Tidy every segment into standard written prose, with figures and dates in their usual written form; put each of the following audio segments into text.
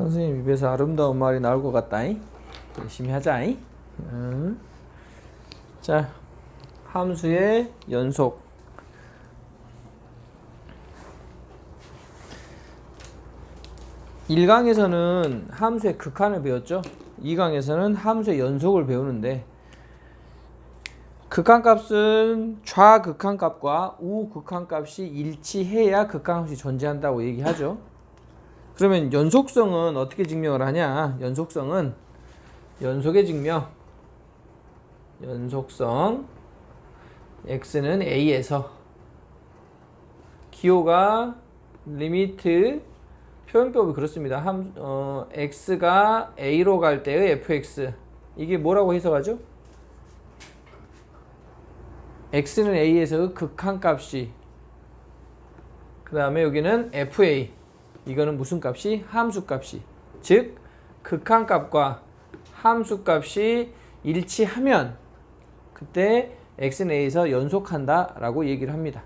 선생님 입에서 아름다운 말이 나올 것 같다잉. 열심히 하자잉. 자, 함수의 연속. (1강에서는) 함수의 극한을 배웠죠. (2강에서는) 함수의 연속을 배우는데, 극한값은 좌극한값과 우극한값이 일치해야 극한값이 존재한다고 얘기하죠. 그러면 연속성은 어떻게 증명을 하냐? 연속성은 연속의 증명. 연속성 x는 a에서 기호가 리미트 표현법이 그렇습니다. x가 a로 갈 때의 fx, 이게 뭐라고 해석하죠? x는 a에서 극한값이, 그 다음에 여기는 fa, 이거는 무슨 값이? 함수값이. 즉 극한값과 함수값이 일치하면 그때 x는 a에서 연속한다 라고 얘기를 합니다.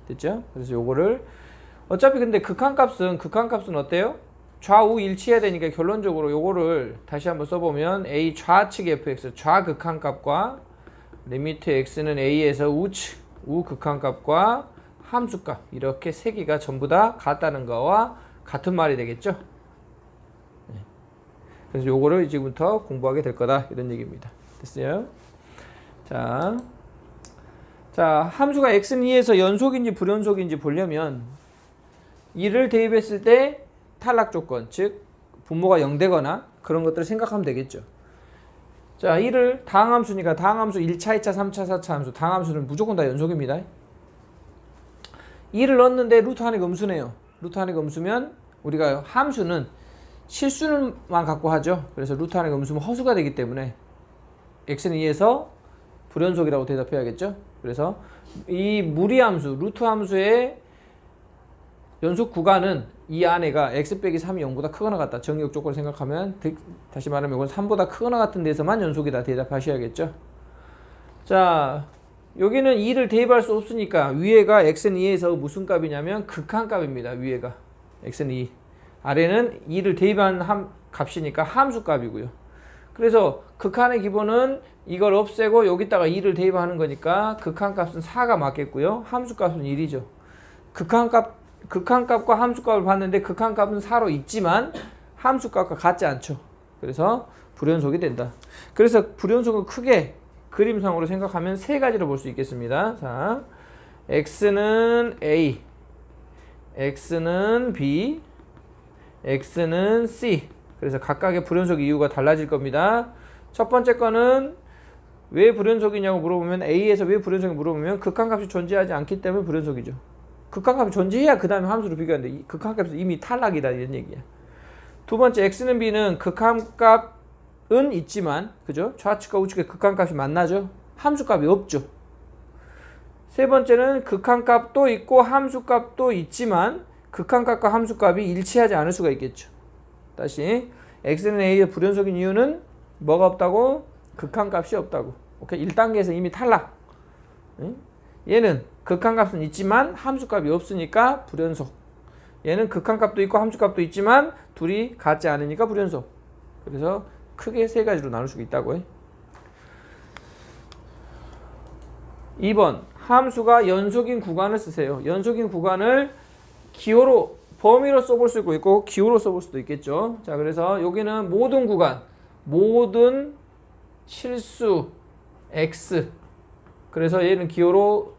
됐죠? 그래서 요거를 어차피 근데 극한값은 어때요? 좌우 일치해야 되니까 결론적으로 요거를 다시 한번 써보면 a 좌측 fx 좌극한값과 리미트 x는 a에서 우측 우극한값과 함수값, 이렇게 세 개가 전부 다 같다는 거와 같은 말이 되겠죠. 그래서 요거를 지금부터 공부하게 될 거다, 이런 얘기입니다. 됐어요? 자, 함수가 x는 2에서 연속인지 불연속인지 보려면 2를 대입했을 때 탈락 조건, 즉 분모가 0되거나 그런 것들을 생각하면 되겠죠. 자, 2를 다항함수니까 다항함수 1차, 2차, 3차, 4차 함수, 다항함수는 무조건 다 연속입니다. 2를 넣었는데 루트 하나가 음수네요. 루트 하나가 음수면 우리가 함수는 실수만 갖고 하죠. 그래서 루트 하나가 음수면 허수가 되기 때문에 x는 2에서 불연속이라고 대답해야겠죠. 그래서 이 무리함수, 루트 함수의 연속 구간은 이 안에가 x 빼기 3이 0보다 크거나 같다. 정의역 조건을 생각하면, 다시 말하면 이건 3보다 크거나 같은 데서만 연속이다 대답하셔야겠죠. 자, 여기는 2를 대입할 수 없으니까 위에가 x는 2에서 무슨 값이냐면 극한값입니다. 위에가 x는 2, 아래는 2를 대입한 값이니까 함수값이고요. 그래서 극한의 기본은 이걸 없애고 여기다가 2를 대입하는 거니까 극한값은 4가 맞겠고요. 함수값은 1이죠. 극한값과 함수값을 봤는데 극한값은 4로 있지만 함수값과 같지 않죠. 그래서 불연속이 된다. 그래서 불연속은 크게 그림상으로 생각하면 세 가지로 볼 수 있겠습니다. 자, x는 a, x는 b, x는 c. 그래서 각각의 불연속 이유가 달라질 겁니다. 첫 번째 거는 왜 불연속이냐고 물어보면, a에서 왜 불연속이 물어보면 극한값이 존재하지 않기 때문에 불연속이죠. 극한값이 존재해야 그 다음에 함수로 비교하는데 극한값에서 이미 탈락이다, 이런 얘기야. 두 번째 x는 b는 극한값은 있지만, 그죠? 좌측과 우측의 극한값이 만나죠. 함수값이 없죠. 세 번째는 극한값도 있고 함수값도 있지만 극한값과 함수값이 일치하지 않을 수가 있겠죠. 다시, x는 a의 불연속인 이유는 뭐가 없다고? 극한값이 없다고. 오케이? 1단계에서 이미 탈락. 얘는 극한값은 있지만 함수값이 없으니까 불연속. 얘는 극한값도 있고 함수값도 있지만 둘이 같지 않으니까 불연속. 그래서 크게 세 가지로 나눌 수 있다고. 2번, 함수가 연속인 구간을 쓰세요. 연속인 구간을 기호로, 범위로 써볼 수 있고 기호로 써볼 수도 있겠죠. 자, 그래서 여기는 모든 구간, 모든 실수 x. 그래서 얘는 기호로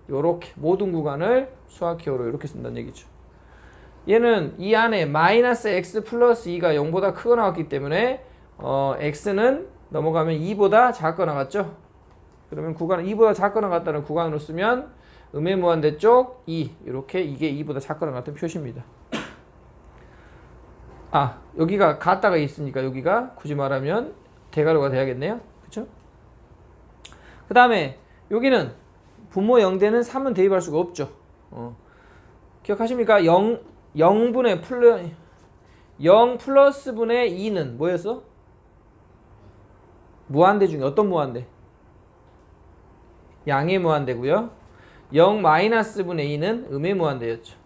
요렇게 모든 구간을 수학 기호로 이렇게 쓴다는 얘기죠. 얘는 이 안에 마이너스 x 플러스 2가 0보다 크거나 같기 때문에 x는 넘어가면 2보다 작거나 같죠. 그러면 구간은 2보다 작거나 같다는 구간으로 쓰면 음의 무한대 쪽 2, 이렇게 이게 2보다 작거나 같은 표시입니다. 아, 여기가 같다가 있으니까 여기가 굳이 말하면 대괄호가 돼야겠네요. 그쵸? 그 다음에 여기는 분모 0되는 3은 대입할 수가 없죠. 기억하십니까? 0 플러스 분의 2는 뭐였어? 무한대 중에 어떤 무한대? 양의 무한대고요. 0 마이너스 분의 2는 음의 무한대였죠.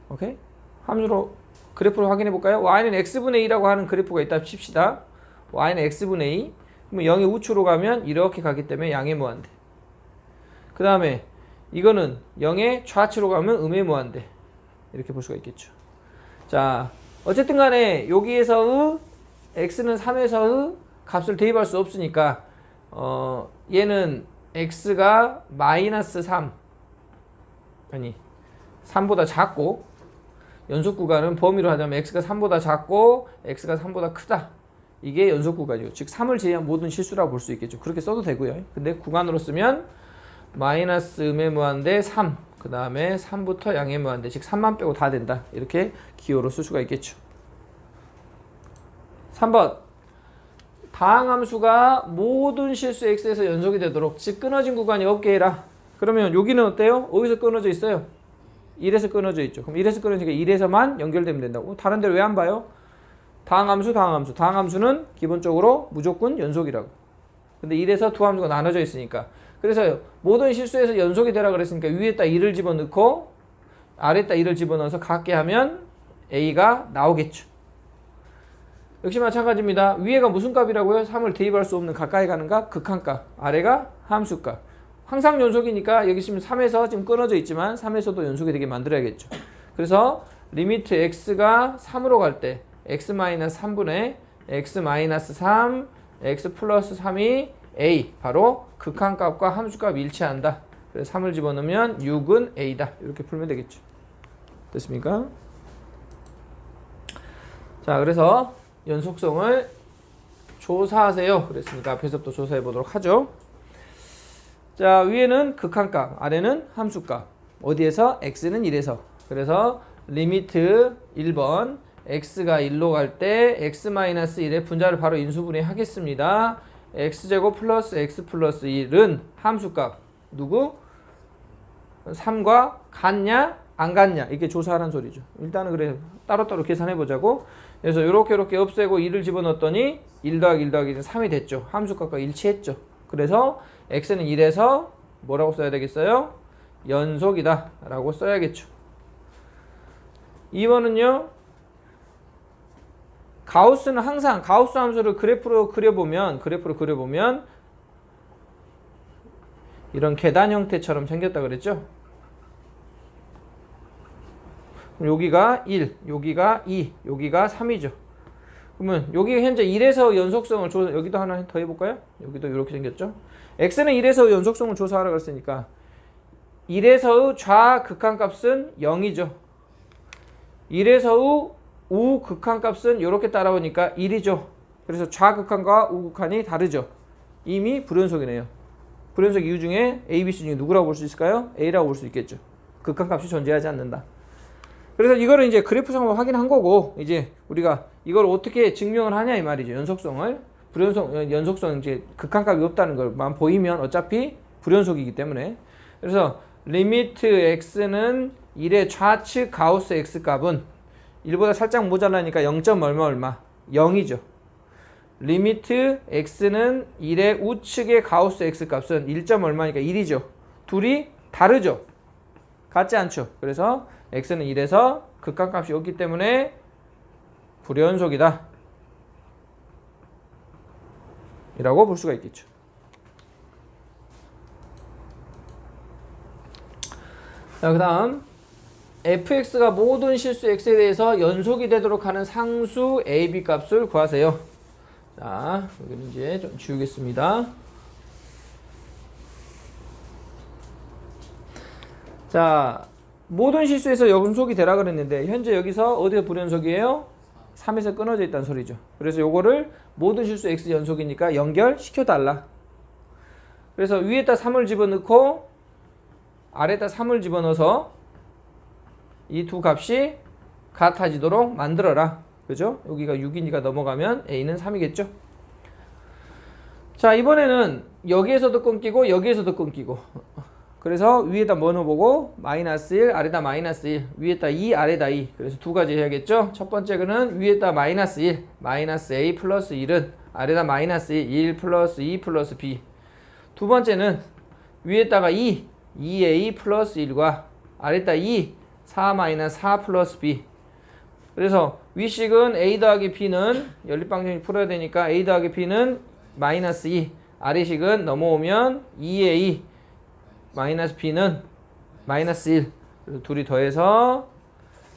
오케이? 함수로 그래프를 확인해 볼까요? y는 x분의 2라고 하는 그래프가 있다 칩시다. y는 x분의 2. 그러면 0의 우측으로 가면 이렇게 가기 때문에 양의 무한대. 그 다음에 이거는 0의 좌측으로 가면 음의 무한대. 이렇게 볼 수가 있겠죠. 자, 어쨌든 간에 여기에서의 x는 3에서의 값을 대입할 수 없으니까 얘는 x가 마이너스 3 아니 3보다 작고 연속 구간은 범위로 하자면 x가 3보다 작고 x가 3보다 크다. 이게 연속 구간이고 즉 3을 제외한 모든 실수라고 볼 수 있겠죠. 그렇게 써도 되고요. 근데 구간으로 쓰면 마이너스 음의 무한대 3, 그 다음에 3부터 양의 무한대, 즉 3만 빼고 다 된다. 이렇게 기호로 쓸 수가 있겠죠. 3번 다항함수가 모든 실수 x에서 연속이 되도록 즉 끊어진 구간이 없게 해라. 그러면 여기는 어때요? 어디서 끊어져 있어요? 1에서 끊어져 있죠. 그럼 1에서 끊어지니까 1에서만 연결되면 된다고. 다른 데를 왜 안 봐요? 다항함수는 기본적으로 무조건 연속이라고. 근데 1에서 두 함수가 나눠져 있으니까. 그래서 모든 실수에서 연속이 되라 그랬으니까 위에다 2를 집어넣고 아래에다 2를 집어넣어서 같게 하면 a가 나오겠죠. 역시 마찬가지입니다. 위에가 무슨 값이라고요? 3을 대입할 수 없는 가까이 가는 값, 극한값. 아래가 함수값. 항상 연속이니까 여기 지금 3에서 지금 끊어져 있지만 3에서도 연속이 되게 만들어야겠죠. 그래서 리미트 x가 3으로 갈 때 x-3분의 x-3 x 플러스 3이 a 바로 극한값과 함수값이 일치한다. 그래서 3을 집어넣으면 6은 a다. 이렇게 풀면 되겠죠. 됐습니까? 자, 그래서 연속성을 조사하세요. 그랬으니까 앞에서부터 조사해 보도록 하죠. 자, 위에는 극한값, 아래는 함수값. 어디에서? x는 1에서. 그래서 리미트 1번 x가 1로 갈 때 x-1의 분자를 바로 인수분해 하겠습니다. x제곱 플러스 x 플러스 1은 함수값. 누구? 3과 같냐? 안 같냐? 이게 조사하라는 소리죠. 일단은 그래 따로따로 계산해 보자고. 그래서 이렇게 없애고 2를 집어넣었더니 1 더하기 1 더하기 3이 됐죠. 함수값과 일치했죠. 그래서 x는 1에서 뭐라고 써야 되겠어요? 연속이다 라고 써야겠죠. 2번은요. 가우스는 항상 가우스 함수를 그래프로 그려보면 이런 계단 형태처럼 생겼다 그랬죠. 그럼 여기가 1, 여기가 2, 여기가 3이죠. 그러면 여기 현재 1에서 연속성을 조사, 여기도 하나 더 해볼까요? 여기도 이렇게 생겼죠. x는 1에서 연속성을 조사하라고 했으니까 1에서의 좌극한값은 0이죠. 1에서의 우극한값은 이렇게 따라오니까 1이죠. 그래서 좌극한과 우극한이 다르죠. 이미 불연속이네요. 불연속 이유 중에 A, B, C 중에 누구라고 볼 수 있을까요? A라고 볼 수 있겠죠. 극한값이 존재하지 않는다. 그래서 이거를 이제 그래프상으로 확인한 거고, 이제 우리가 이걸 어떻게 증명을 하냐 이 말이죠. 연속성을. 연속성 이제 극한값이 없다는 걸만 보이면 어차피 불연속이기 때문에. 그래서 리미트 x는 1의 좌측 가우스 x 값은 1보다 살짝 모자라니까 0. 얼마 0이죠. 리미트 x는 1의 우측의 가우스 x 값은 1. 얼마니까 1이죠. 둘이 다르죠. 같지 않죠. 그래서 x는 1에서 극한값이 없기 때문에 불연속이다 이라고 볼 수가 있겠죠. 자, 그 다음 fx가 모든 실수 x에 대해서 연속이 되도록 하는 상수 a, b 값을 구하세요. 자, 여기는 이제 좀 지우겠습니다. 자, 모든 실수에서 연속이 되라 그랬는데 현재 여기서 어디서 불연속이에요? 3에서 끊어져 있다는 소리죠. 그래서 요거를 모든 실수 x 연속이니까 연결시켜달라. 그래서 위에다 3을 집어넣고 아래에다 3을 집어넣어서 이 두 값이 같아지도록 만들어라. 그죠? 여기가 6이니까 넘어가면 a는 3이겠죠? 자, 이번에는 여기에서도 끊기고 여기에서도 끊기고, 그래서 위에다 뭐 넣어보고 마이너스 1, 아래다 마이너스 1, 위에다 2, 아래다 2. 그래서 두 가지 해야겠죠? 첫 번째는 위에다 마이너스 1, 마이너스 a 플러스 1은 아래다 마이너스 1 플러스 2 플러스 b. 두 번째는 위에다가 2a 플러스 1과 아래다 2, 4 마이너스 4 플러스 b. 그래서 위식은 a 더하기 b는 연립방정식 풀어야 되니까 a 더하기 b는 마이너스 2. 아래식은 넘어오면 2a 마이너스 b는 마이너스 1. 그래서 둘이 더해서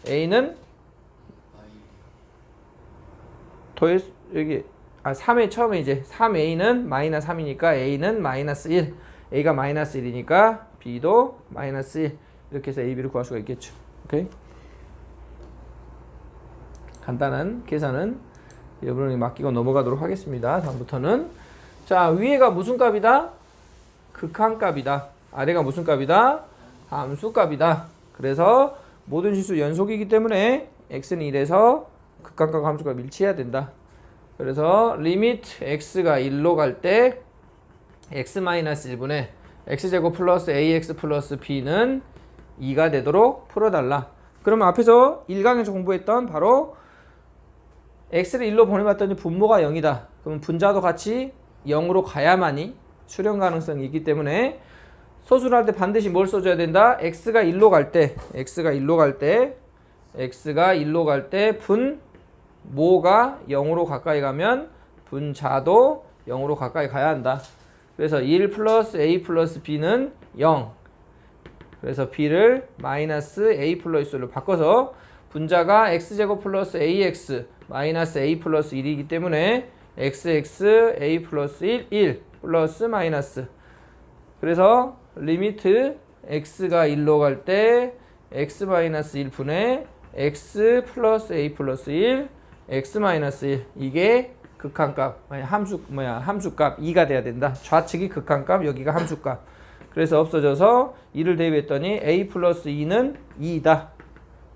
a는 여기 3의 처음에 이제 3a는 마이너스 3이니까 a는 마이너스 1. a가 마이너스 1이니까 b도 마이너스 1. 이렇게 해서 a, b를 구할 수가 있겠죠. 오케이? 간단한 계산은 여러분이 맡기고 넘어가도록 하겠습니다. 다음부터는 자, 위에가 무슨 값이다? 극한값이다. 아래가 무슨 값이다? 함수값이다. 그래서 모든 실수 연속이기 때문에 x는 1에서 극한값과 함수값 일치해야 된다. 그래서 리미트 x가 1로 갈 때 x-1분의 x제곱 플러스 ax 플러스 b는 2가 되도록 풀어달라. 그러면 앞에서 1강에서 공부했던 바로 x를 1로 보내봤더니 분모가 0이다. 그러면 분자도 같이 0으로 가야만이 수렴 가능성이 있기 때문에 소수를 할 때 반드시 뭘 써줘야 된다? x가 1로 갈 때 분모가 0으로 가까이 가면 분자도 0으로 가까이 가야 한다. 그래서 1 플러스 a 플러스 b는 0. 그래서 b를 마이너스 a 플러스 1로 바꿔서 분자가 x제곱 플러스 ax 마이너스 a 플러스 1이기 때문에 xx a 플러스 1 플러스 마이너스. 그래서 리미트 x가 1로 갈 때 x 마이너스 1분의 x 플러스 a 플러스 1 x 마이너스 1 이게 극한값 함수값 2가 돼야 된다. 좌측이 극한값 여기가 함수값. 그래서 없어져서 2를 대입했더니 a 플러스 2는 2이다.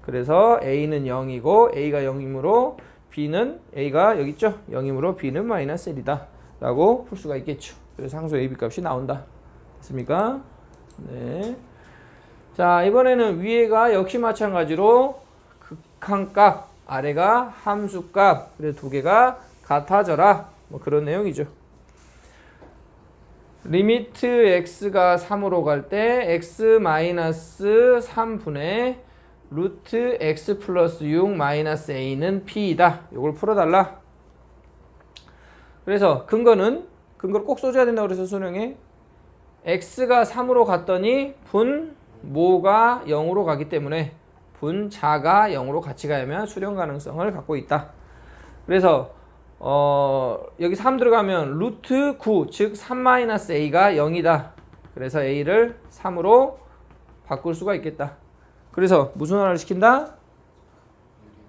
그래서 a는 0이고 a가 0이므로 b는 a가 여기 있죠? 0이므로 b는 마이너스 1이다 라고 풀 수가 있겠죠. 그래서 상수 a, b 값이 나온다. 됐습니까? 네. 자, 이번에는 위에가 역시 마찬가지로 극한값, 아래가 함수값. 그래서 두 개가 같아져라. 뭐 그런 내용이죠. 리미트 x가 3으로 갈 때 x 마이너스 3분의 루트 x 플러스 6 마이너스 a는 p이다. 이걸 풀어달라. 그래서 근거를 꼭 써줘야 된다고 그래서 수능에 x가 3으로 갔더니 분모가 0으로 가기 때문에 분자가 0으로 같이 가면 수렴 가능성을 갖고 있다. 그래서 여기 3 들어가면 루트 9, 즉 3-a가 0이다. 그래서 a를 3으로 바꿀 수가 있겠다. 그래서 무슨 하나를 시킨다?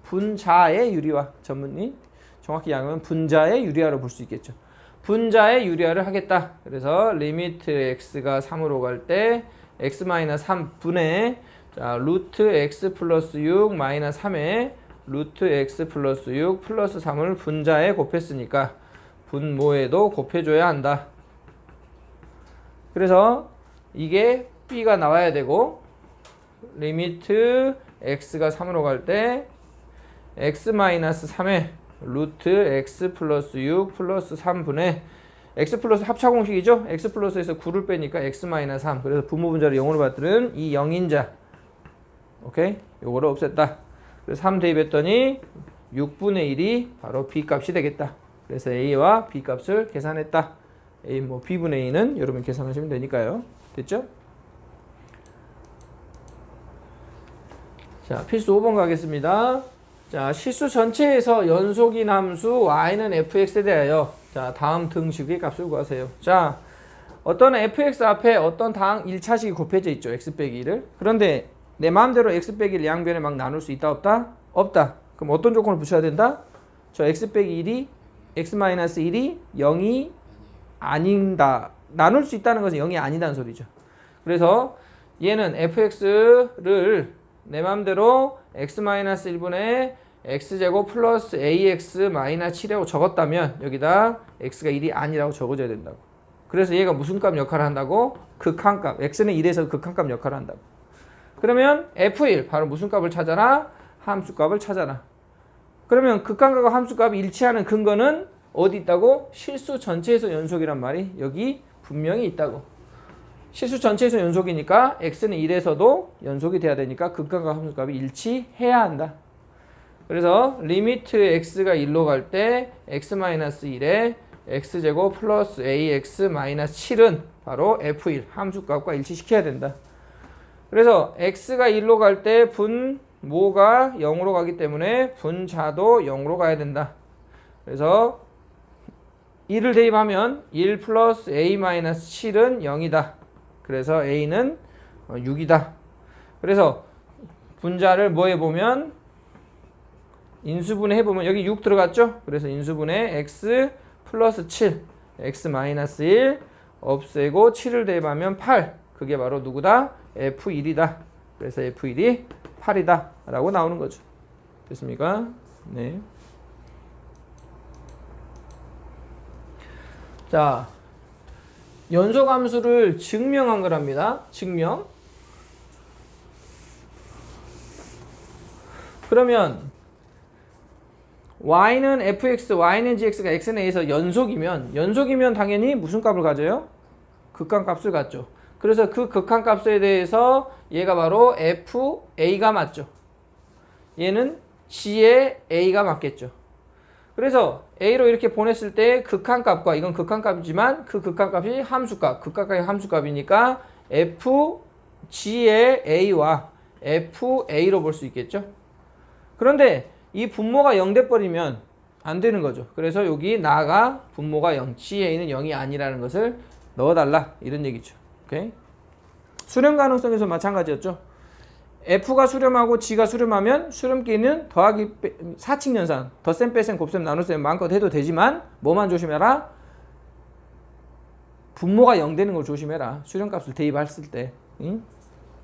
분자의 유리화. 전문이 정확히 양하면 분자의 유리화로 볼 수 있겠죠. 분자의 유리화를 하겠다. 그래서 리미트 x가 3으로 갈 때 x-3분의 루트 x 플러스 6 마이너스 3에 루트 x 플러스 6 플러스 3을 분자에 곱했으니까 분모에도 곱해줘야 한다. 그래서 이게 b가 나와야 되고 리미트 x가 3으로 갈 때 x-3에 루트 x 플러스 6 플러스 3분의 x 플러스 합차공식이죠. x 플러스에서 9를 빼니까 x-3. 그래서 분모 분자를 0으로 받들은 이 0인자. 오케이? 요거를 없앴다. 그래서 3 대입했더니 6분의 1이 바로 b 값이 되겠다. 그래서 a와 b 값을 계산했다. a b분의 a는 여러분 계산하시면 되니까요. 됐죠? 자, 필수 5번 가겠습니다. 자, 실수 전체에서 연속인 함수 y는 fx에 대하여 자, 다음 등식의 값을 구하세요. 자, 어떤 fx 앞에 어떤 당 1차식이 곱해져 있죠. x 빼기 1을. 그런데 내 마음대로 x 빼기 1 양변에 막 나눌 수 있다 없다? 없다. 그럼 어떤 조건을 붙여야 된다? 저 x 빼기 1이 x-1이 0이 아닌다. 나눌 수 있다는 것은 0이 아니다는 소리죠. 그래서 얘는 fx를 내 맘대로 x-1분의 x제곱 플러스 ax 마이너스 7이라고 적었다면 여기다 x가 1이 아니라고 적어줘야 된다고. 그래서 얘가 무슨 값 역할을 한다고? 극한값. x는 1에서 극한값 역할을 한다고. 그러면 f1 바로 무슨 값을 찾아라? 함수값을 찾아라. 그러면 극한값과 함수값이 일치하는 근거는 어디 있다고? 실수 전체에서 연속이란 말이 여기 분명히 있다고. 실수 전체에서 연속이니까 x는 1에서도 연속이 돼야 되니까 극한값과 함수값이 일치해야 한다. 그래서 리미트 x가 1로 갈 때 x-1에 x제곱 플러스 ax-7은 바로 f1 함수값과 일치시켜야 된다. 그래서 x가 1로 갈 때 분모가 0으로 가기 때문에 분자도 0으로 가야 된다. 그래서 1을 대입하면 1 플러스 a-7은 0이다. 그래서 a는 6이다. 그래서 분자를 뭐 해보면 인수분해 해보면 여기 6 들어갔죠? 그래서 인수분해 x 플러스 7 x-1 없애고 7을 대입하면 8. 그게 바로 누구다? f1이다. 그래서 f1이 8이다 라고 나오는 거죠. 됐습니까? 네. 자, 연소함수를 증명한 거랍니다. 증명. 그러면 y는 fx, y는 gx가 x는 a에서 연속이면 당연히 무슨 값을 가져요? 극한값을 갖죠. 그래서 그 극한값에 대해서 얘가 바로 fa가 맞죠. 얘는 g의 a가 맞겠죠. 그래서 a로 이렇게 보냈을 때 극한값과 이건 극한값이지만 그 극한값이 함수값, 극한값이 함수값이니까 fg의 a와 fa로 볼 수 있겠죠. 그런데 이 분모가 0 돼버리면 안 되는 거죠. 그래서 여기 나가 분모가 0, GA는 0이 아니라는 것을 넣어달라 이런 얘기죠. 오케이? 수렴 가능성에서 마찬가지였죠. F가 수렴하고 G가 수렴하면 수렴끼리는 더하기 사칙연산, 덧셈, 빼셈, 곱셈, 나눗셈 마음껏 해도 되지만 뭐만 조심해라? 분모가 0 되는 걸 조심해라. 수렴값을 대입했을 때. 응?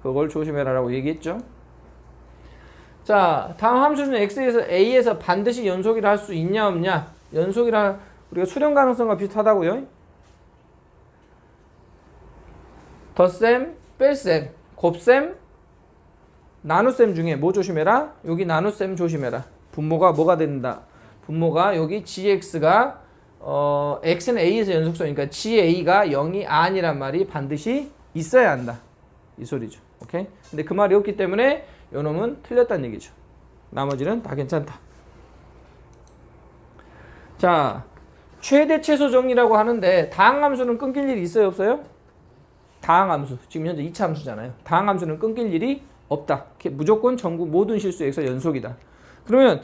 그걸 조심해라라고 얘기했죠. 자, 다음 함수는 A에서 반드시 연속이라 할 수 있냐 없냐? 연속이라 우리가 수렴 가능성과 비슷하다고요. 덧셈, 뺄셈, 곱셈, 나눗셈 중에 뭐 조심해라? 여기 나눗셈 조심해라. 분모가 뭐가 된다? 분모가 여기 gx가 x는 a에서 연속성이니까 ga가 0이 아니란 말이 반드시 있어야 한다. 이 소리죠. 오케이? 근데 그 말이 없기 때문에 요놈은 틀렸다는 얘기죠. 나머지는 다 괜찮다. 자, 최대 최소 정리라고 하는데 다항함수는 끊길 일이 있어요 없어요? 다항함수 지금 현재 2차 함수잖아요. 다항함수는 끊길 일이 없다. 무조건 전국 모든 실수에서 연속이다. 그러면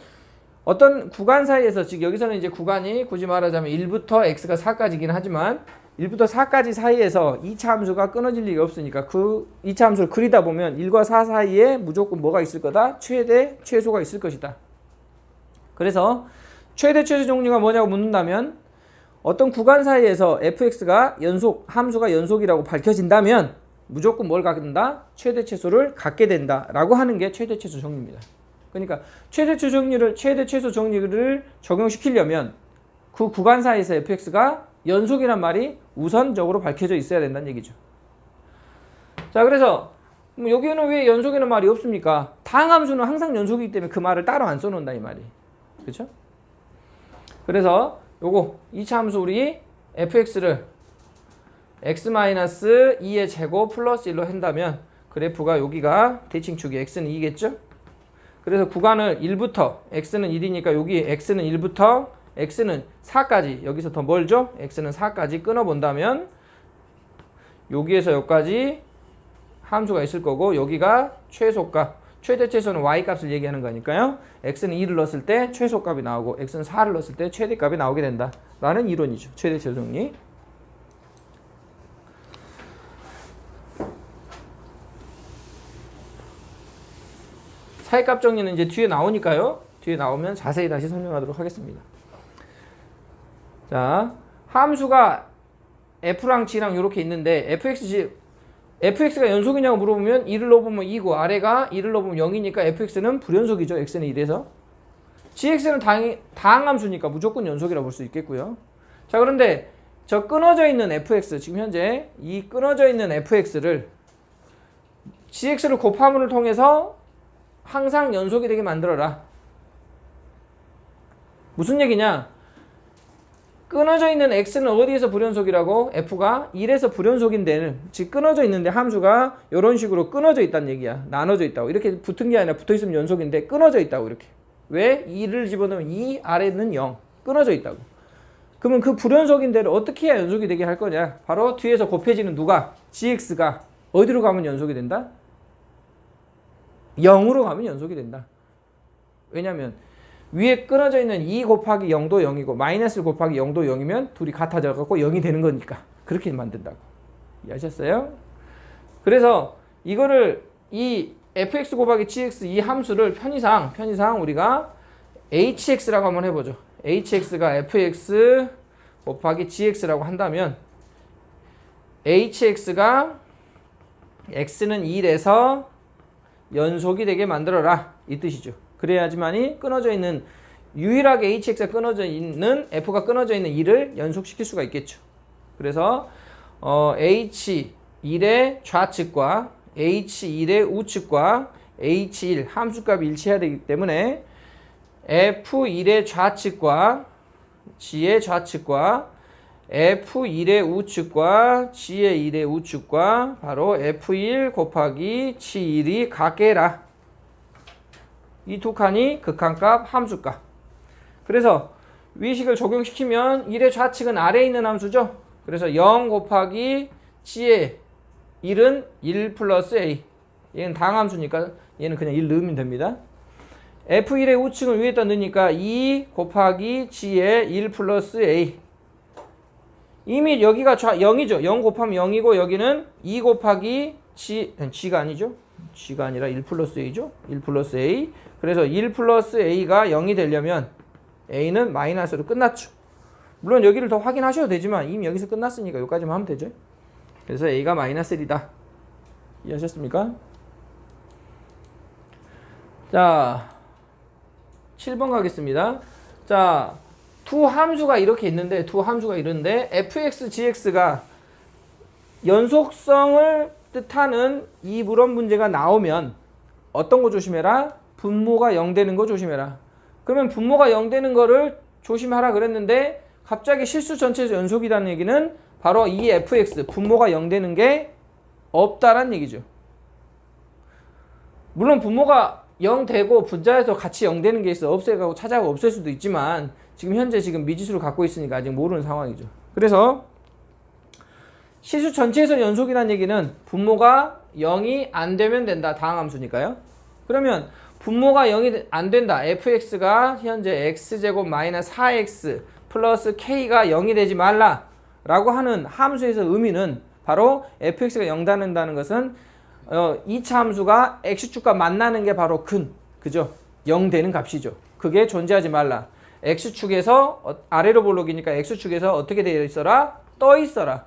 어떤 구간 사이에서 즉 여기서는 이제 구간이 굳이 말하자면 1부터 x가 4까지긴 하지만 1부터 4까지 사이에서 2차 함수가 끊어질 일이 없으니까 그 2차 함수를 그리다 보면 1과 4 사이에 무조건 뭐가 있을 거다? 최대, 최소가 있을 것이다. 그래서 최대, 최소 정리가 뭐냐고 묻는다면 어떤 구간 사이에서 fx가 함수가 연속이라고 밝혀진다면 무조건 뭘 갖게 된다? 최대, 최소를 갖게 된다 라고 하는 게 최대, 최소 정리입니다. 그러니까 최대, 최소 정리를 적용시키려면 그 구간 사이에서 fx가 연속이란 말이 우선적으로 밝혀져 있어야 된다는 얘기죠. 자, 그래서 여기는 왜 연속이라는 말이 없습니까? 다항함수는 항상 연속이기 때문에 그 말을 따로 안 써놓는다 이 말이. 그렇죠? 그래서 요거 2차 함수 우리 fx를 x-2의 제곱 플러스 1로 한다면 그래프가 여기가 대칭축이 x는 2겠죠? 그래서 구간을 1부터 x는 1이니까 여기 x는 1부터 x는 4까지 여기서 더 멀죠? x는 4까지 끊어본다면 여기에서 여기까지 함수가 있을 거고 여기가 최소값 최대 최소는 y값을 얘기하는 거니까요. x는 2를 넣었을 때 최소값이 나오고 x는 4를 넣었을 때 최대값이 나오게 된다 라는 이론이죠. 최대 최소 정리. 사이값 정리는 이제 뒤에 나오니까요. 뒤에 나오면 자세히 다시 설명하도록 하겠습니다. 자, 함수가 f랑 g랑 이렇게 있는데 fx가 연속이냐고 물어보면 1을 넣어보면 2고 아래가 1을 넣어보면 0이니까 fx는 불연속이죠. x는 1에서. gx는 다항함수니까 무조건 연속이라고 볼 수 있겠고요. 자, 그런데 저 끊어져 있는 fx, 지금 현재 이 끊어져 있는 fx를 gx를 곱함을 통해서 항상 연속이 되게 만들어라. 무슨 얘기냐? 끊어져 있는 x는 어디에서 불연속이라고? f가 1에서 불연속인데 즉 끊어져 있는데 함수가 이런 식으로 끊어져 있다는 얘기야. 나눠져 있다고. 이렇게 붙은 게 아니라 붙어있으면 연속인데 끊어져 있다고 이렇게. 왜? 2를 집어넣으면 2 아래는 0 끊어져 있다고. 그러면 그 불연속인 대로 어떻게 해야 연속이 되게 할 거냐? 바로 뒤에서 곱해지는 누가? gx가 어디로 가면 연속이 된다? 0으로 가면 연속이 된다. 왜냐면 위에 끊어져 있는 2 곱하기 0도 0이고 마이너스 곱하기 0도 0이면 둘이 같아져 갖고 0이 되는 거니까 그렇게 만든다고. 이해하셨어요? 그래서 이거를 이 fx 곱하기 gx 이 함수를 편의상 우리가 hx라고 한번 해보죠. hx가 fx 곱하기 gx라고 한다면 hx가 x는 1에서 연속이 되게 만들어라 이 뜻이죠. 그래야지만이 끊어져 있는 유일하게 hx가 끊어져 있는 f가 끊어져 있는 2를 연속시킬 수가 있겠죠. 그래서 h1의 좌측과 h1의 우측과 h1 함수값이 일치해야 되기 때문에 f1의 좌측과 g의 좌측과 f1의 우측과 g의 1의 우측과 바로 f1 곱하기 g1이 같게라. 이 두 칸이 극한값 함수값. 그래서 위식을 적용시키면 1의 좌측은 아래에 있는 함수죠. 그래서 0 곱하기 g의 1은 1 플러스 a. 얘는 당함수니까 얘는 그냥 1 넣으면 됩니다. f1의 우측은 위에다 넣으니까 2 곱하기 g의 1 플러스 a. 이미 여기가 0이죠. 0 곱하면 0이고 여기는 2 곱하기 g가 아니죠. g가 아니라 1 플러스 a죠. 1 플러스 a. 그래서 1 플러스 a가 0이 되려면 a는 마이너스로 끝났죠. 물론 여기를 더 확인하셔도 되지만 이미 여기서 끝났으니까 여기까지만 하면 되죠. 그래서 a가 마이너스 1이다. 이해하셨습니까? 자, 7번 가겠습니다. 자, 두 함수가 이렇게 있는데 fx, gx가 연속성을 뜻하는 이 물원 문제가 나오면 어떤 거 조심해라? 분모가 0 되는 거 조심해라. 그러면 분모가 0 되는 거를 조심하라 그랬는데 갑자기 실수 전체에서 연속이라는 얘기는 바로 이 fx, 분모가 0 되는 게 없다란 얘기죠. 물론 분모가 0 되고 분자에서 같이 0 되는 게 있어 없애가고 찾아가고 없앨 수도 있지만 지금 현재 미지수를 갖고 있으니까 아직 모르는 상황이죠. 그래서 실수 전체에서 연속이라는 얘기는 분모가 0이 안 되면 된다. 다항함수니까요. 그러면 분모가 0이 안 된다. fx가 현재 x제곱 마이너스 4x 플러스 k가 0이 되지 말라 라고 하는 함수에서 의미는 바로 fx가 0 된다는 것은 2차 함수가 x축과 만나는 게 바로 그죠? 0 되는 값이죠. 그게 존재하지 말라. x축에서 아래로 볼록이니까 x축에서 어떻게 되어 있어라? 떠 있어라.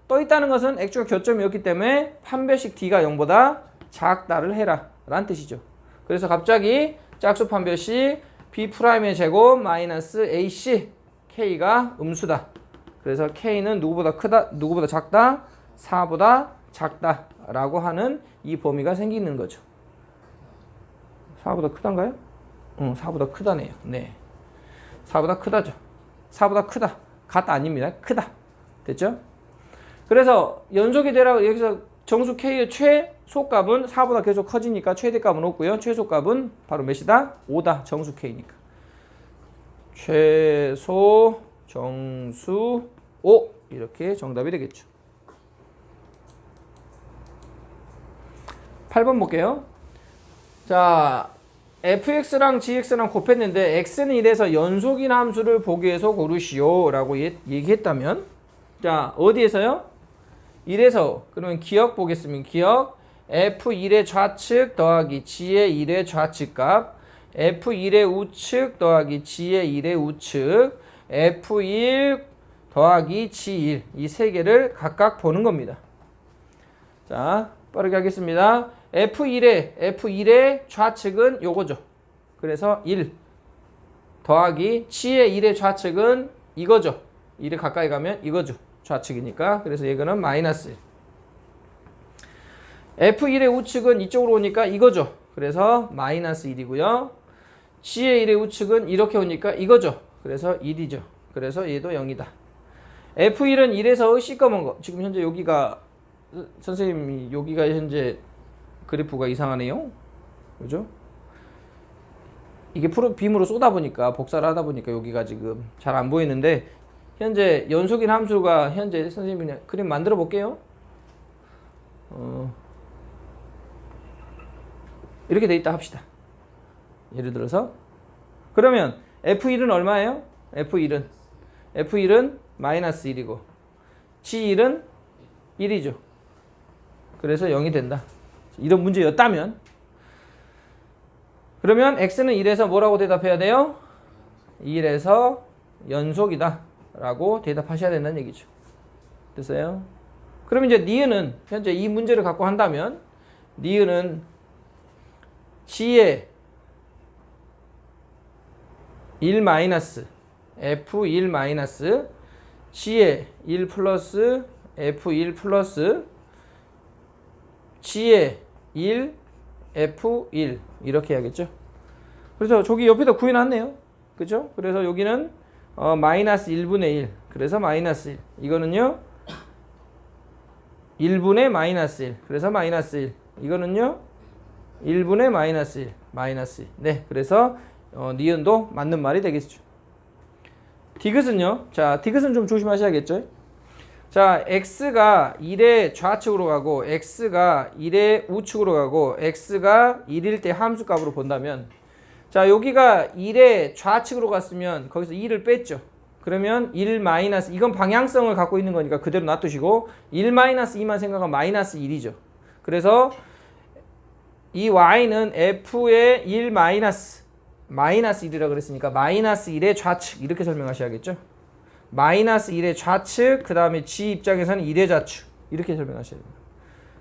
떠 있다는 것은 x축과 교점이었기 때문에 판별식 d가 0보다 작다를 해라 라는 뜻이죠. 그래서 갑자기 짝수 판별식 b'의 제곱 마이너스 ac k가 음수다. 그래서 k는 누구보다 작다? 4보다 작다 라고 하는 이 범위가 생기는 거죠. 4보다 크단가요? 4보다 크다네요. 네. 4보다 크다죠. 4보다 크다. 같 아닙니다. 크다. 됐죠? 그래서 연속이 되라고 여기서 정수 k의 최소값은 4보다 계속 커지니까 최대값은 없고요. 최소값은 바로 몇이다? 5다. 정수 k니까. 최소 정수 5 이렇게 정답이 되겠죠. 8번 볼게요. 자, fx랑 gx랑 곱했는데 x는 1에서 연속인 함수를 보기 위해서 고르시오 라고 얘기했다면 자, 어디에서요? 1에서 그러면 기억 보겠습니다. 기억 f1의 좌측 더하기 g의 1의 좌측값 f1의 우측 더하기 g의 1의 우측 f1 더하기 g1 이 세 개를 각각 보는 겁니다. 자, 빠르게 하겠습니다. f1의 좌측은 요거죠. 그래서 1 더하기 g의 1의 좌측은 이거죠. 1에 가까이 가면 이거죠. 좌측이니까. 그래서 이거는 마이너스 1. f1의 우측은 이쪽으로 오니까 이거죠. 그래서 마이너스 1이고요. g의 1의 우측은 이렇게 오니까 이거죠. 그래서 1이죠. 그래서 얘도 0이다. f1은 1에서 시꺼먼 거. 지금 현재 여기가 선생님이 여기가 현재 그래프가 이상하네요. 그죠? 이게 빔으로 쏟아 보니까 복사를 하다 보니까 여기가 지금 잘 안 보이는데 현재 연속인 함수가 현재 선생님이 그냥 그림 만들어 볼게요. 이렇게 돼 있다 합시다. 예를 들어서 그러면 F1은 얼마예요? F1은 마이너스 1이고 G1은 1이죠. 그래서 0이 된다. 이런 문제였다면 그러면 X는 1에서 뭐라고 대답해야 돼요? 1에서 연속이다 라고 대답하셔야 된다는 얘기죠. 됐어요? 그럼 이제 니은은 현재 이 문제를 갖고 한다면 니은은 G의 1 마이너스 F1 마이너스 G의 1 플러스 F1 플러스 G의 1 F1 이렇게 해야겠죠. 그래서 저기 옆에다 구해놨네요. 그죠? 그래서 여기는 마이너스 1분의 1 그래서 마이너스 1 이거는요 1분의 마이너스 1 그래서 마이너스 1 이거는요 1분의 마이너스 1 마이너스 1 네 그래서 니은도 맞는 말이 되겠죠. 디귿은요 자 디귿은 좀 조심하셔야겠죠. 자 x가 1의 좌측으로 가고 x가 1의 우측으로 가고 x가 1일 때 함수값으로 본다면 자 여기가 1의 좌측으로 갔으면 거기서 2를 뺐죠. 그러면 1 마이너스 이건 방향성을 갖고 있는 거니까 그대로 놔두시고 1 마이너스 2만 생각하면 마이너스 1이죠. 그래서 이 y는 f의 1 마이너스 1이라고 그랬으니까 마이너스 1의 좌측 이렇게 설명하셔야겠죠. 마이너스 1의 좌측 그 다음에 g 입장에서는 1의 좌측 이렇게 설명하셔야 됩니다.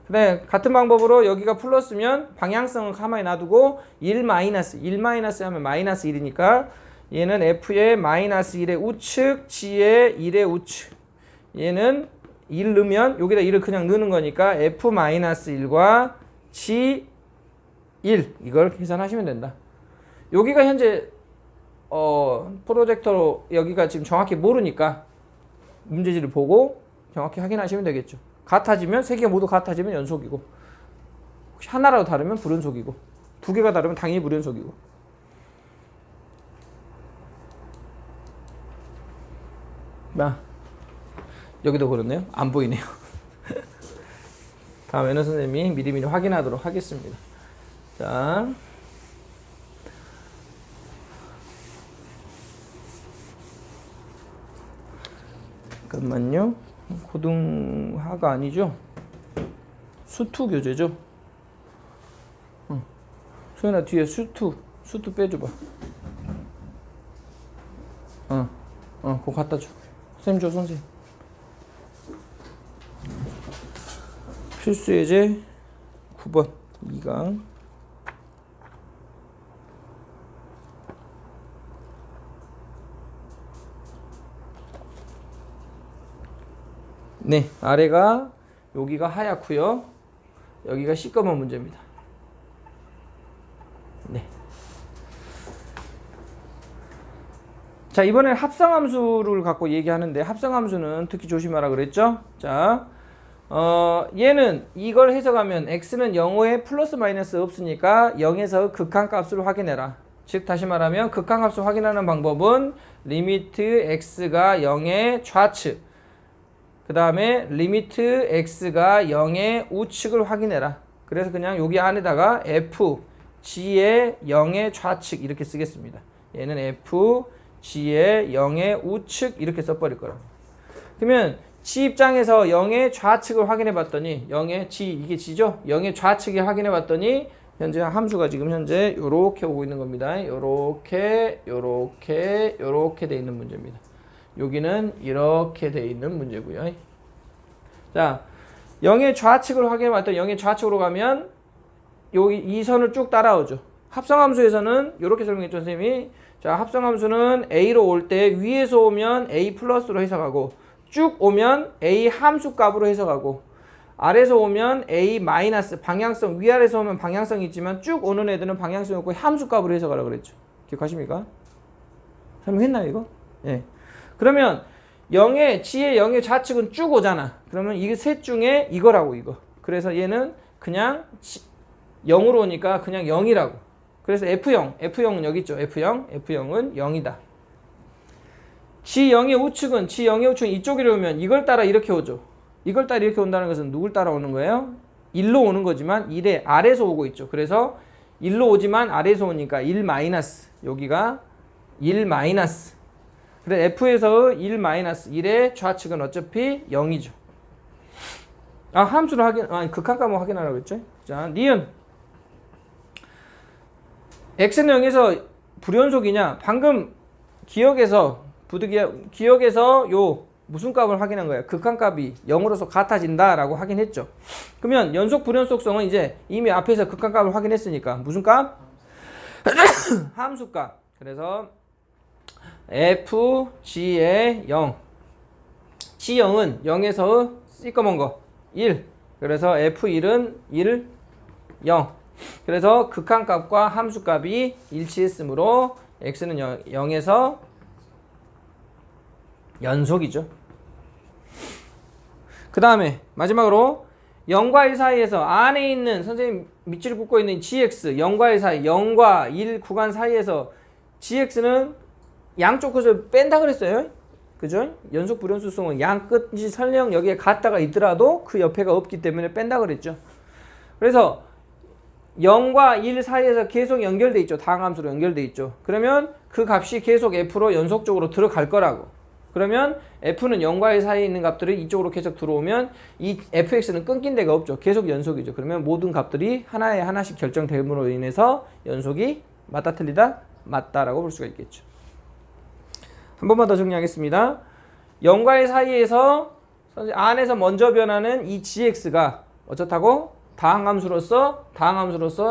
네, 같은 방법으로 여기가 플러스면 방향성을 가만히 놔두고 1 마이너스 하면 마이너스 1이니까 얘는 f의 마이너스 1의 우측 g의 1의 우측 얘는 1 넣으면 여기다 1을 그냥 넣는 거니까 f 마이너스 1과 g 1 이걸 계산하시면 된다. 여기가 현재 프로젝터로 여기가 지금 정확히 모르니까 문제지를 보고 정확히 확인하시면 되겠죠. 같아지면 세 개가 모두 같아지면 연속이고 혹시 하나라도 다르면 불연속이고 두 개가 다르면 당연히 불연속이고 여기도 그렇네요. 안 보이네요. 다음에는 선생님이 미리미리 확인하도록 하겠습니다. 자 잠깐만요. 고등하가 아니죠? 수투 교재죠? 소연아 뒤에 수투 빼줘봐. 그거 갖다 줘. 선생님 줘 선생님. 필수예제 9번 2강. 네, 아래가 여기가 하얗고요. 여기가 시꺼먼 문제입니다. 네. 자, 이번엔 합성함수를 갖고 얘기하는데 합성함수는 특히 조심하라 그랬죠? 자, 얘는 이걸 해석하면 x는 0에 플러스 마이너스 없으니까 0에서 극한값을 확인해라. 즉 다시 말하면 극한값을 확인하는 방법은 리미트 x가 0의 좌측 그 다음에 리미트 x가 0의 우측을 확인해라. 그래서 그냥 여기 안에다가 f g의 0의 좌측 이렇게 쓰겠습니다. 얘는 f g의 0의 우측 이렇게 써버릴 거라. 그러면 g 입장에서 0의 좌측을 확인해 봤더니 0의 g 이게 g죠? 0의 좌측을 확인해 봤더니 현재 함수가 지금 현재 요렇게 오고 있는 겁니다. 요렇게 돼 있는 문제입니다. 여기는 이렇게 돼 있는 문제고요. 자, 0의 좌측을 확인해 봤더니 0의 좌측으로 가면 여기 이 선을 쭉 따라오죠. 합성함수에서는 이렇게 설명했죠, 선생님이. 자, 합성함수는 A로 올 때 위에서 오면 A 플러스로 해석하고 쭉 오면 A 함수값으로 해석하고 아래에서 오면 A 마이너스 방향성 위아래에서 오면 방향성이 있지만 쭉 오는 애들은 방향성이 없고 함수값으로 해석하라고 그랬죠. 기억하십니까? 설명했나요, 이거? 예. 그러면 0의 G의 0의 좌측은 쭉 오잖아. 그러면 이 셋 중에 이거라고 이거. 그래서 얘는 그냥 0으로 오니까 그냥 0이라고. 그래서 F0은 여기 있죠. F0은 0이다. G0의 우측은 이쪽으로 오면 이걸 따라 이렇게 오죠. 이걸 따라 이렇게 온다는 것은 누굴 따라오는 거예요? 1로 오는 거지만 1의 아래에서 오고 있죠. 그래서 1로 오지만 아래에서 오니까 1 마이너스, 여기가 1 마이너스. 그래서 F에서 1 마이너스 1의 좌측은 어차피 0이죠. 함수를 극한값을 확인하라고 했죠. 자, 니은 x는 0에서 불연속이냐? 방금 기억에서 요 무슨 값을 확인한 거예요? 극한값이 0으로서 같아진다 라고 확인했죠. 그러면 연속 불연속성은 이제 이미 앞에서 극한값을 확인했으니까 무슨 값? 함수값. 그래서 fg의 0, g0은 0에서 시꺼먼 거 1, 그래서 f1은 1, 0. 그래서 극한값과 함수값이 일치했으므로 x는 0에서 연속이죠. 그 다음에 마지막으로 0과 1 사이에서 안에 있는 선생님 밑줄을 긋고 있는 gx 0과 1 사이, 0과 1 구간 사이에서 gx는 양쪽 끝을 뺀다 그랬어요. 그죠? 연속 불연속성은 양 끝이 설령 여기에 같다가 있더라도 그 옆에가 없기 때문에 뺀다 그랬죠. 그래서 0과 1 사이에서 계속 연결돼 있죠. 다항함수로 연결돼 있죠. 그러면 그 값이 계속 f로 연속적으로 들어갈 거라고. 그러면 f는 0과 1 사이에 있는 값들이 이쪽으로 계속 들어오면 이 fx는 끊긴 데가 없죠. 계속 연속이죠. 그러면 모든 값들이 하나에 하나씩 결정됨으로 인해서 연속이 맞다 틀리다? 맞다라고 볼 수가 있겠죠. 한 번만 더 정리하겠습니다. 0과 1 사이에서 안에서 먼저 변하는 이 gx가 어쩌다고? 다항함수로서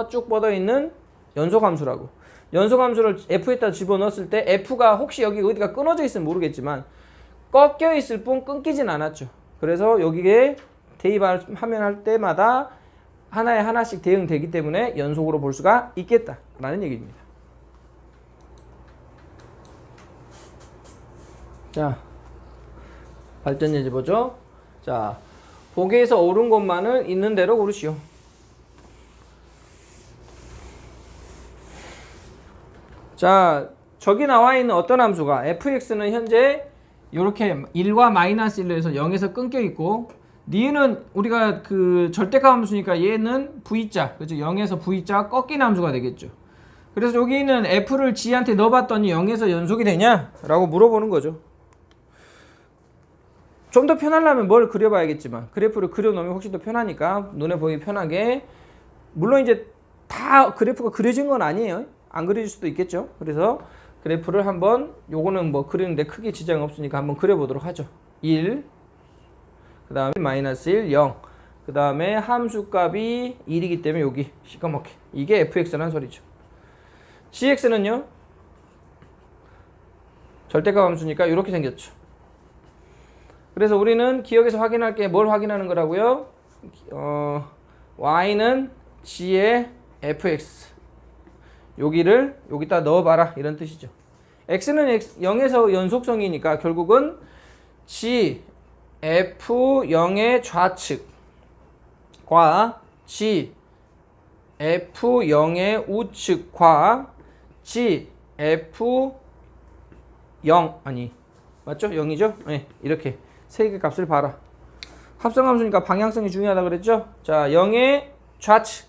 쭉 뻗어있는 연속함수라고. 연속함수를 f에다 집어넣었을 때 f가 혹시 여기 어디가 끊어져 있으면 모르겠지만 꺾여 있을 뿐 끊기진 않았죠. 그래서 여기에 대입하면 할 때마다 하나에 하나씩 대응되기 때문에 연속으로 볼 수가 있겠다라는 얘기입니다. 자, 발전 예제 보죠. 자, 보기에서 옳은 것만을 있는 대로 고르시오. 자, 저기 나와 있는 어떤 함수가 fx는 현재 이렇게 1과 마이너스 1로 해서 0에서 끊겨 있고, 니은 우리가 그 절대값 함수니까 얘는 v자, 그죠? 0에서 v자 꺾인 함수가 되겠죠. 그래서 여기 있는 f를 g한테 넣어봤더니 0에서 연속이 되냐? 라고 물어보는 거죠. 좀 더 편하려면 뭘 그려봐야겠지만 그래프를 그려놓으면 훨씬 더 편하니까 눈에 보기 편하게, 물론 이제 다 그래프가 그려진 건 아니에요. 안 그려질 수도 있겠죠. 그래서 그래프를 한번, 요거는 뭐 그리는데 크게 지장 없으니까 한번 그려보도록 하죠. 1, 그 다음에 마이너스 1, 0, 그 다음에 함수값이 1이기 때문에 여기 시꺼멓게, 이게 fx라는 소리죠. gx는요 절대값 함수니까 이렇게 생겼죠. 그래서 우리는 기억에서 확인할 게 뭘 확인하는 거라고요? y는 g의 fx, 여기를 여기다 넣어봐라 이런 뜻이죠. x는 0에서 연속성이니까 결국은 g f0의 좌측과 g f0의 우측과 g f0 맞죠? 0이죠? 네, 이렇게 세 개 값을 봐라. 합성함수니까 방향성이 중요하다 그랬죠? 자, 0의 좌측.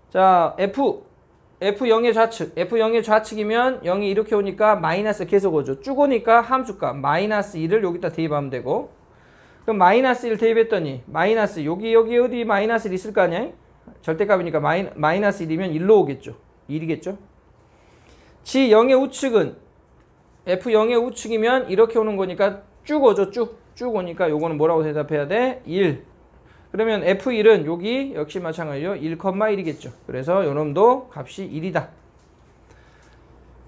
자, F0의 좌측. F0의 좌측이면 0이 이렇게 오니까 마이너스 계속 오죠. 쭉 오니까 함수값 마이너스 1을 여기다 대입하면 되고, 그럼 마이너스 1 대입했더니 마이너스 여기 어디 마이너스 1 있을 거 아니야? 절대값이니까 마이너스 1이면 1로 오겠죠. 1이겠죠. G0의 우측은 F0의 우측이면 이렇게 오는 거니까 쭉 오죠. 쭉 오니까 요거는 뭐라고 대답해야 돼? 1. 그러면 F1은 여기 역시 마찬가지죠. 1,1이겠죠. 그래서 요놈도 값이 1이다.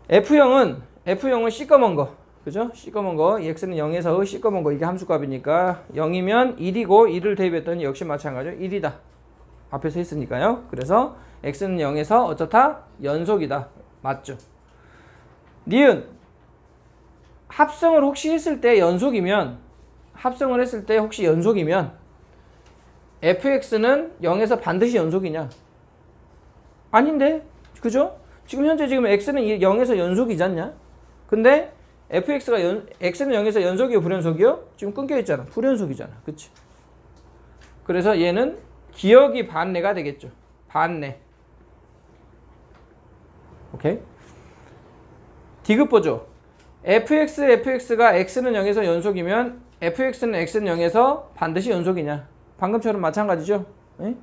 F0은 시꺼먼 거. 그죠? 시꺼먼 거. x는 0에서 시꺼먼 거. 이게 함수값이니까 0이면 1이고 1을 대입했더니 역시 마찬가지죠. 1이다. 앞에서 했으니까요. 그래서 x는 0에서 어쩌다? 연속이다. 맞죠? 니은 합성을 혹시 했을 때 연속이면 fx는 0에서 반드시 연속이냐? 아닌데? 그죠? 지금 현재 지금 x는 0에서 연속이지 않냐? 근데 fx가 x는 0에서 연속이요, 불연속이요? 지금 끊겨 있잖아. 불연속이잖아. 그치? 그래서 얘는 기억이 반내가 되겠죠. 반내. 오케이? 디귿 보죠. fx가 x는 0에서 연속이면 fx는 x는 0에서 반드시 연속이냐? 방금처럼 마찬가지죠. 네?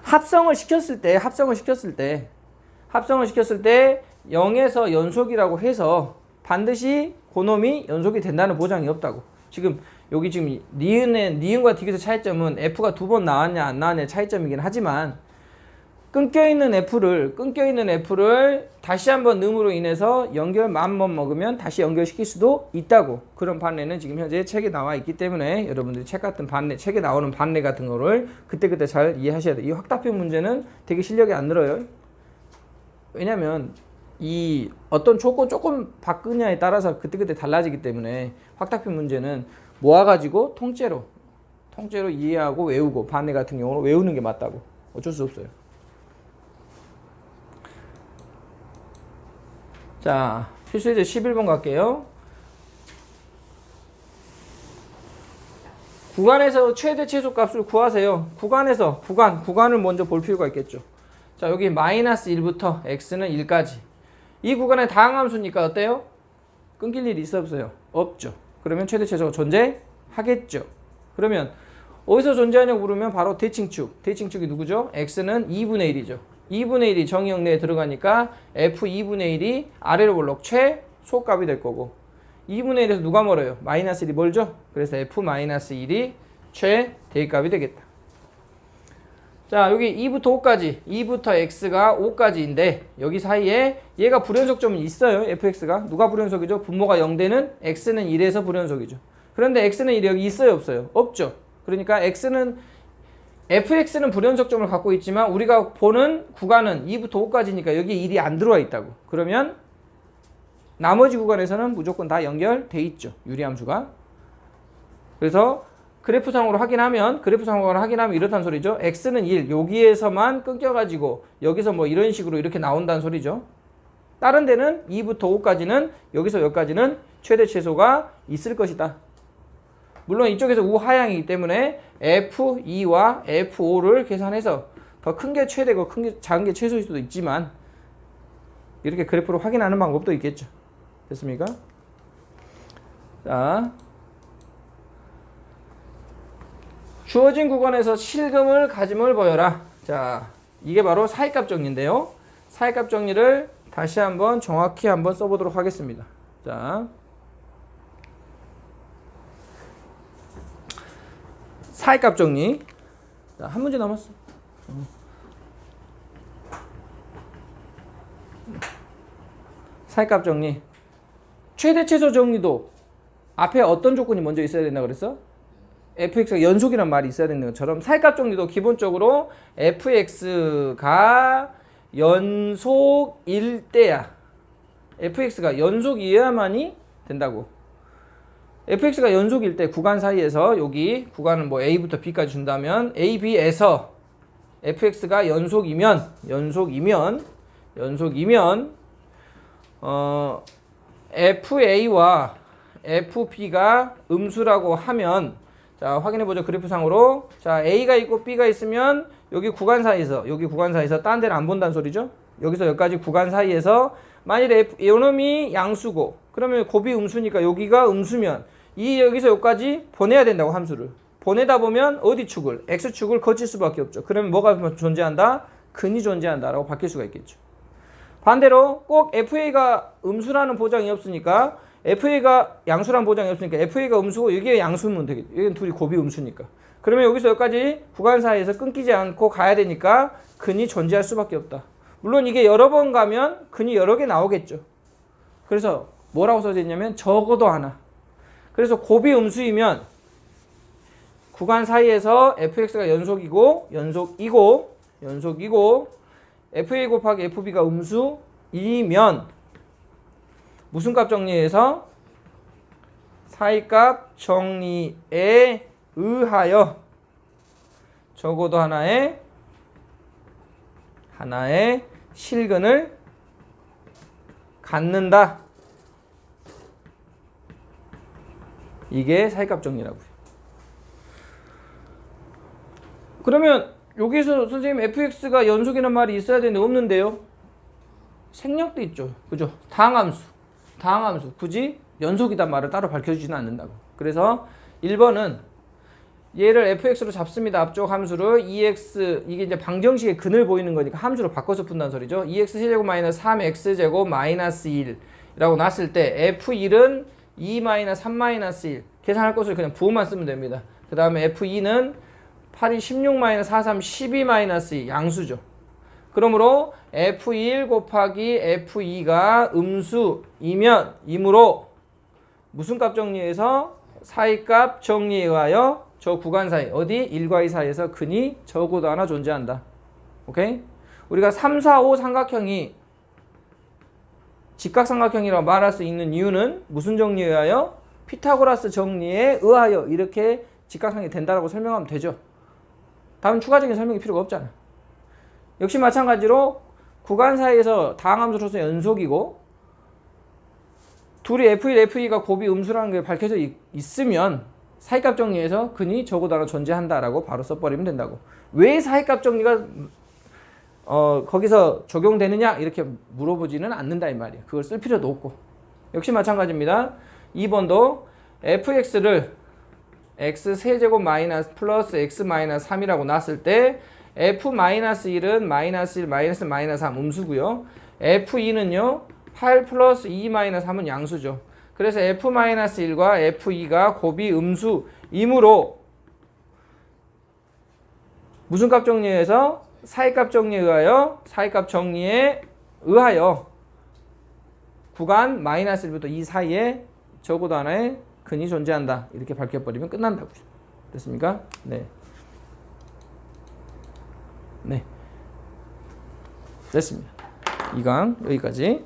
합성을 시켰을 때 0에서 연속이라고 해서 반드시 그놈이 연속이 된다는 보장이 없다고. 지금 여기 지금 니은과 디귿의 차이점은 f가 2번 나왔냐 안 나왔냐 차이점이긴 하지만 끊겨있는 F를 다시 한번 음으로 인해서 연결 10,000번 먹으면 다시 연결시킬 수도 있다고. 그런 반례는 지금 현재 책에 나와 있기 때문에 여러분들이 책에 나오는 반례 같은 거를 그때그때 잘 이해하셔야 돼요. 이 확답표 문제는 되게 실력이 안 늘어요. 왜냐면 이 어떤 조건 조금 바꾸냐에 따라서 그때그때 달라지기 때문에 확답표 문제는 모아가지고 통째로 이해하고 외우고, 반례 같은 경우는 외우는 게 맞다고. 어쩔 수 없어요. 자, 필수예제 11번 갈게요. 구간에서 최대 최소 값을 구하세요. 구간을 먼저 볼 필요가 있겠죠. 자, 여기 마이너스 1부터 x는 1까지. 이 구간의 다항함수니까 어때요? 끊길 일이 있어 없어요? 없죠. 그러면 최대 최소가 존재하겠죠. 그러면 어디서 존재하냐고 물으면 바로 대칭축. 대칭축이 누구죠? x는 2분의 1이죠. 2분의 1이 정의역 내에 들어가니까 f 2분의 1이 아래로 볼록 최소값이 될 거고 2분의 1에서 누가 멀어요? 마이너스 1이 멀죠? 그래서 f 마이너스 1이 최대값이 되겠다. 자, 여기 2부터 5까지 2부터 x가 5까지인데 여기 사이에 얘가 불연속점이 있어요. fx가. 누가 불연속이죠? 분모가 0되는 x는 1에서 불연속이죠. 그런데 x는 1이 여기 있어요 없어요? 없죠. 그러니까 fx는 불연속점을 갖고 있지만 우리가 보는 구간은 2부터 5까지니까 여기 1이 안 들어와 있다고. 그러면 나머지 구간에서는 무조건 다 연결돼 있죠. 유리함수가. 그래서 그래프상으로 확인하면 이렇다는 소리죠. x는 1, 여기에서만 끊겨가지고 여기서 뭐 이런 식으로 이렇게 나온다는 소리죠. 다른 데는 2부터 5까지는 여기서 여기까지는 최대 최소가 있을 것이다. 물론 이쪽에서 우하향이기 때문에 F2와 F5를 계산해서 더 큰 게 최대고 작은 게 최소일 수도 있지만 이렇게 그래프로 확인하는 방법도 있겠죠. 됐습니까? 자, 주어진 구간에서 실금을 가짐을 보여라. 자, 이게 바로 사이값 정리인데요. 사이값 정리를 다시 한번 정확히 한번 써보도록 하겠습니다. 자, 사이값 정리. 자, 한 문제 남았어. 사이값 정리. 최대 최소 정리도 앞에 어떤 조건이 먼저 있어야 된다 그랬어? fx가 연속이란 말이 있어야 되는 것처럼 사이값 정리도 기본적으로 fx가 연속일 때야. fx가 연속이어야만이 된다고. fx가 연속일 때 구간 사이에서 여기 구간은 뭐 a부터 b까지 준다면 a, b에서 fx가 연속이면 fa와 fb가 음수라고 하면 자, 확인해보죠. 그래프상으로. 자, a가 있고 b가 있으면 여기 구간 사이에서 딴 데는 안 본다는 소리죠. 여기서 여기까지 구간 사이에서 만일에 요놈이 양수고 그러면 곱이 음수니까 여기가 음수면 여기서 여기까지 보내야 된다고. 함수를 보내다 보면 어디 축을? x축을 거칠 수밖에 없죠. 그러면 뭐가 존재한다? 근이 존재한다 라고 바뀔 수가 있겠죠. 반대로 꼭 fa가 음수라는 보장이 없으니까 FA가 양수란 보장이 없으니까 FA가 음수고 이게 양수면 되겠죠. 이건 둘이 곱이 음수니까. 그러면 여기서 여기까지 구간 사이에서 끊기지 않고 가야 되니까 근이 존재할 수밖에 없다. 물론 이게 여러 번 가면 근이 여러 개 나오겠죠. 그래서 뭐라고 써져 있냐면 적어도 하나. 그래서 곱이 음수이면 구간 사이에서 fx가 연속이고 fa 곱하기 fb가 음수이면 무슨 값 정리해서? 사이값 정리에 의하여 적어도 하나의 하나의 실근을 갖는다. 이게 사이값 정리라고요. 그러면 여기서 선생님 fx가 연속이라는 말이 있어야 되는데 없는데요? 생략도 있죠. 그죠? 다항함수. 굳이 연속이란 말을 따로 밝혀주지는 않는다고. 그래서 1번은 얘를 fx로 잡습니다. 앞쪽 함수를 2x, 이게 이제 방정식의 근을 보이는 거니까 함수로 바꿔서 푼다는 소리죠. 2x제곱 마이너스 3x제곱 마이너스 1이라고 놨을 때 f1은 2 마이너스 3 마이너스 1 계산할 것을 그냥 부호만 쓰면 됩니다. 그 다음에 f2는 8이 16 마이너스 4, 3, 12 마이너스 2 양수죠. 그러므로 f1 곱하기 f2가 음수이므로 무슨 값 정리해서 사이값 정리에 의하여 저 구간 사이 어디 1과 2 사이에서 근이 적어도 하나 존재한다. 오케이? 우리가 3, 4, 5 삼각형이 직각삼각형이라고 말할 수 있는 이유는 무슨 정리에 의하여? 피타고라스 정리에 의하여 이렇게 직각삼각형이 된다라고 설명하면 되죠. 다음 추가적인 설명이 필요가 없잖아. 역시 마찬가지로 구간 사이에서 다항함수로서 연속이고 둘이 F1, F2가 곱이 음수라는 게 밝혀져 있으면 사이값 정리에서 근이 적어도 하나 존재한다라고 바로 써버리면 된다고. 왜 사이값 정리가 거기서 적용되느냐 이렇게 물어보지는 않는다 이 말이에요. 그걸 쓸 필요도 없고. 역시 마찬가지입니다. 2번도 fx를 x 세제곱 마이너스 플러스 x 마이너스 3이라고 놨을 때 f-1은 마이너스 1 마이너스 마이너스 3 음수고요. f2는요 8 플러스 2 마이너스 3은 양수죠. 그래서 f-1과 f2가 곱이 음수이므로 무슨 값 정리해서? 사이값 정리에 의하여 구간 마이너스 1부터 2 사이에 적어도 하나의 근이 존재한다. 이렇게 밝혀버리면 끝난다고요. 됐습니까? 네. 네. 됐습니다. 2강 여기까지.